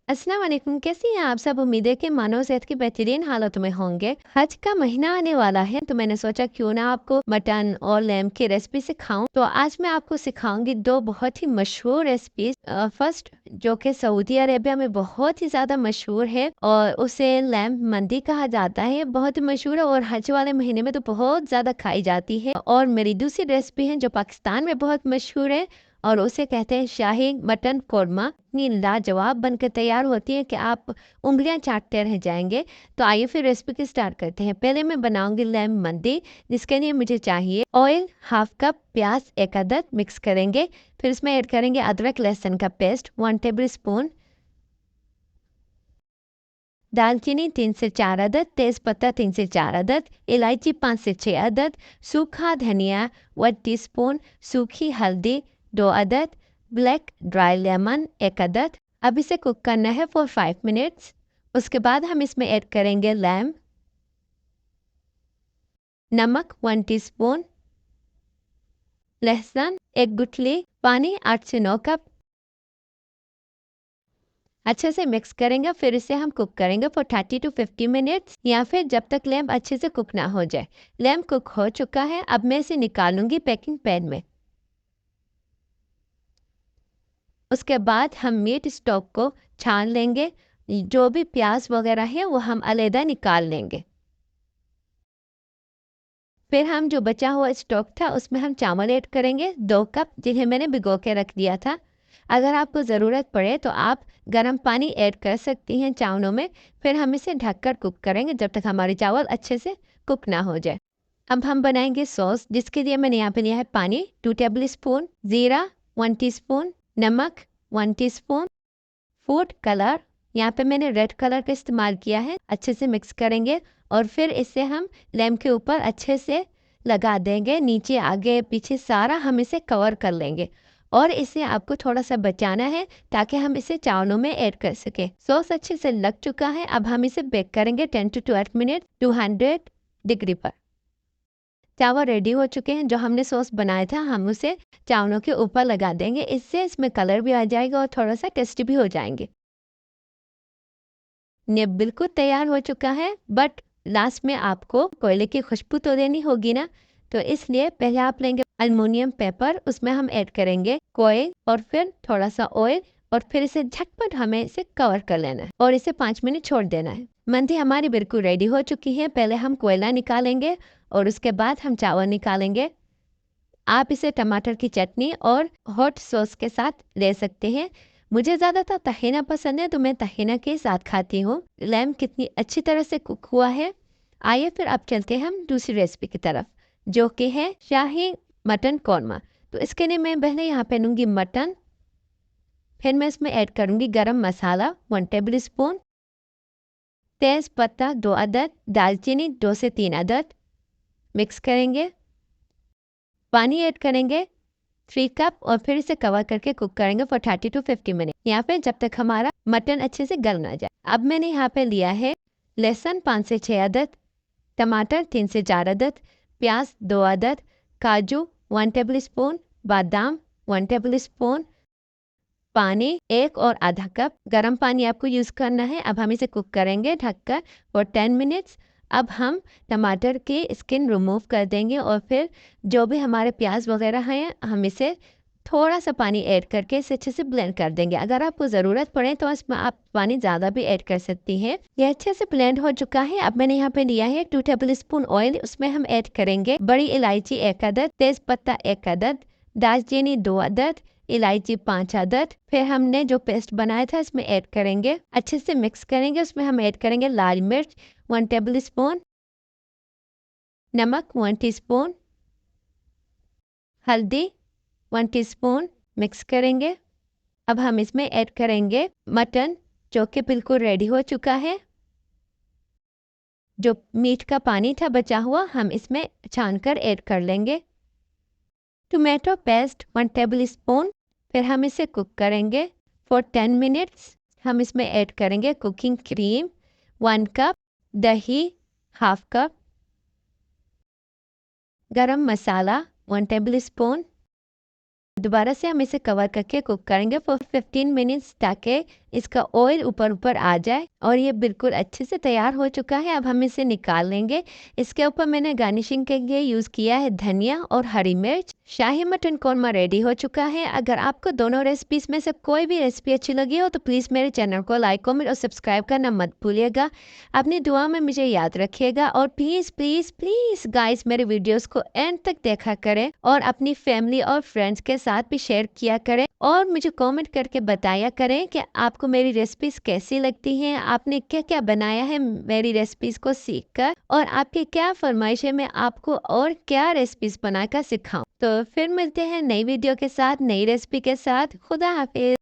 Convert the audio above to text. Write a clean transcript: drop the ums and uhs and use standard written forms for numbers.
अस्सलाम वालेकुम, कैसी हैं आप सब? उम्मीद है कि मानव सेहत की बेहतरीन हालत में होंगे। हज का महीना आने वाला है तो मैंने सोचा क्यों ना आपको मटन और लैम की रेसिपी सिखाऊं। तो आज मैं आपको सिखाऊंगी दो बहुत ही मशहूर रेसिपीज। फर्स्ट, जो कि सऊदी अरेबिया में बहुत ही ज़्यादा मशहूर है और उसे लैम मंदी कहा जाता है। बहुत ही मशहूर है और हज वाले महीने में तो बहुत ज़्यादा खाई जाती है। और मेरी दूसरी रेसिपी है जो पाकिस्तान में बहुत मशहूर है और उसे कहते हैं शाही मटन कोरमा। इतनी लाजवाब बनकर तैयार होती है कि आप उंगलियां चाटते रह जाएंगे। तो आइए फिर रेसिपी की स्टार्ट करते हैं। पहले मैं बनाऊंगी लैम मंदी, जिसके लिए मुझे चाहिए ऑयल हाफ कप, प्याज एक अदद मिक्स करेंगे। फिर इसमें ऐड करेंगे अदरक लहसुन का पेस्ट 1 टेबल स्पून, दालचीनी 3 से 4 अदद, तेज़पत्ता 3 से 4 अदद, इलायची 5 से 6 अदद, सूखा धनिया 1 टीस्पून, सूखी हल्दी 2 अदद, ब्लैक ड्राई लेमन 1 अदद। अब इसे कुक करना है फॉर 5 मिनट्स। उसके बाद हम इसमें ऐड करेंगे लैम, नमक 1 टीस्पून, लहसुन 1 गुठली, पानी 8 से 9 कप। अच्छे से मिक्स करेंगे, फिर इसे हम कुक करेंगे फॉर 30 टू 50 मिनट्स, या फिर जब तक लैम्प अच्छे से कुक ना हो जाए। लैम्प कुक हो चुका है, अब मैं इसे निकालूंगी पैकिंग पैन में। उसके बाद हम मीट स्टॉक को छान लेंगे। जो भी प्याज वगैरह है वो हम अलहदा निकाल लेंगे। फिर हम जो बचा हुआ स्टॉक था उसमें हम चावल ऐड करेंगे 2 कप, जिन्हें मैंने भिगो के रख दिया था। अगर आपको ज़रूरत पड़े तो आप गर्म पानी ऐड कर सकती हैं चावलों में। फिर हम इसे ढककर कुक करेंगे जब तक हमारे चावल अच्छे से कुक ना हो जाए। अब हम बनाएंगे सॉस, जिसके लिए मैंने यहाँ पे लिया है पानी 2 टेबल स्पून, ज़ीरा 1 टीस्पून, नमक 1 टीस्पून, फूड कलर यहाँ पे मैंने रेड कलर का इस्तेमाल किया है। अच्छे से मिक्स करेंगे और फिर इसे हम लैम्प के ऊपर अच्छे से लगा देंगे। नीचे आगे पीछे सारा हम इसे कवर कर लेंगे और इसे आपको थोड़ा सा बचाना है ताकि हम इसे चावलों में ऐड कर सकें। सॉस अच्छे से लग चुका है। अब हम इसे बेक करेंगे 10 टू 12 मिनट 200 डिग्री पर। चावल रेडी हो चुके हैं। जो हमने सॉस बनाया था हम उसे चावलों के ऊपर लगा देंगे। इससे इसमें कलर भी आ जाएगा और थोड़ा सा टेस्टी भी हो जाएंगे। ये बिल्कुल तैयार हो चुका है, बट लास्ट में आपको कोयले की खुशबू तो देनी होगी ना, तो इसलिए पहले आप लेंगे अल्मुनियम पेपर, उसमें हम ऐड करेंगे कोयल और फिर थोड़ा सा ऑयल और फिर इसे झटपट हमें इसे कवर कर लेना है और इसे 5 मिनट छोड़ देना है। मंदी हमारी बिल्कुल रेडी हो चुकी है। पहले हम कोयला निकालेंगे और उसके बाद हम चावल निकालेंगे। आप इसे टमाटर की चटनी और हॉट सॉस के साथ ले सकते हैं। मुझे ज़्यादातर तहीना पसंद है तो मैं तहीना के साथ खाती हूँ। लैम कितनी अच्छी तरह से कुक हुआ है। आइए फिर अब चलते हैं हम दूसरी रेसिपी की तरफ, जो कि है शाही मटन कौरमा। तो इसके लिए मैं पहले यहाँ पे लूँगी मटन। फिर मैं इसमें ऐड करूँगी गरम मसाला 1 टेबल स्पून, तेज़ पत्ता 2 अदद, दालचीनी 2 से 3 अदद। मिक्स करेंगे, पानी ऐड करेंगे 3 कप और फिर इसे कवर करके कुक करेंगे फॉर 30 टू 50 मिनट, यहाँ पे जब तक हमारा मटन अच्छे से गल ना जाए। अब मैंने यहाँ पे लिया है लहसुन 5 से 6 अदद, टमाटर 3 से 4 अदद, प्याज 2 अदद, काजू 1 टेबल स्पून, बादाम 1 टेबल स्पून, पानी 1 और आधा कप। गर्म पानी आपको यूज़ करना है। अब हम इसे कुक करेंगे ढककर फॉर 10 मिनट्स। अब हम टमाटर की स्किन रिमूव कर देंगे और फिर जो भी हमारे प्याज वगैरह हैं हम इसे थोड़ा सा पानी ऐड करके इसे अच्छे से ब्लेंड कर देंगे। अगर आपको ज़रूरत पड़े तो इसमें आप पानी ज़्यादा भी ऐड कर सकती हैं। यह अच्छे से ब्लेंड हो चुका है। अब मैंने यहाँ पे लिया है 2 टेबल स्पून ऑयल, उसमें हम ऐड करेंगे बड़ी इलायची 1 अदद, तेज़पत्ता 1 अदद, दालचीनी 2 अदद, इलायची 5 अदद। फिर हमने जो पेस्ट बनाया था इसमें ऐड करेंगे, अच्छे से मिक्स करेंगे। उसमें हम ऐड करेंगे लाल मिर्च 1 टेबल स्पून, नमक 1 टीस्पून, हल्दी 1 टीस्पून। मिक्स करेंगे। अब हम इसमें ऐड करेंगे मटन, जो कि बिल्कुल रेडी हो चुका है। जो मीट का पानी था बचा हुआ हम इसमें छानकर ऐड कर लेंगे। Tomato paste 1 table spoon. फिर हम इसे कुक करेंगे फॉर 10 मिनट्स। हम इसमें ऐड करेंगे कुकिंग क्रीम 1 कप, दही हाफ कप, गरम मसाला 1 टेबल स्पून। दोबारा से हम इसे कवर करके कुक करेंगे फॉर 15 मिनट्स ताकि इसका ऑयल ऊपर ऊपर आ जाए और ये बिल्कुल अच्छे से तैयार हो चुका है। अब हम इसे निकाल लेंगे। इसके ऊपर मैंने गार्निशिंग के लिए यूज़ किया है धनिया और हरी मिर्च। शाही मटन कौरमा रेडी हो चुका है। अगर आपको दोनों रेसिपीज में से कोई भी रेसिपी अच्छी लगी हो तो प्लीज़ मेरे चैनल को लाइक कमेंट और सब्सक्राइब करना मत भूलिएगा। अपनी दुआ में मुझे याद रखिएगा और प्लीज़ प्लीज़ प्लीज़ गाइस मेरे वीडियोस को एंड तक देखा करें और अपनी फैमिली और फ्रेंड्स के साथ भी शेयर किया करें और मुझे कमेंट करके बताया करें कि आपको मेरी रेसिपीज कैसी लगती हैं, आपने क्या क्या बनाया है मेरी रेसिपीज को सीखकर और आपकी क्या फरमाइश है मैं आपको और क्या रेसिपीज बनाकर सिखाऊं। तो फिर मिलते हैं नई वीडियो के साथ, नई रेसिपी के साथ। खुदा हाफिज।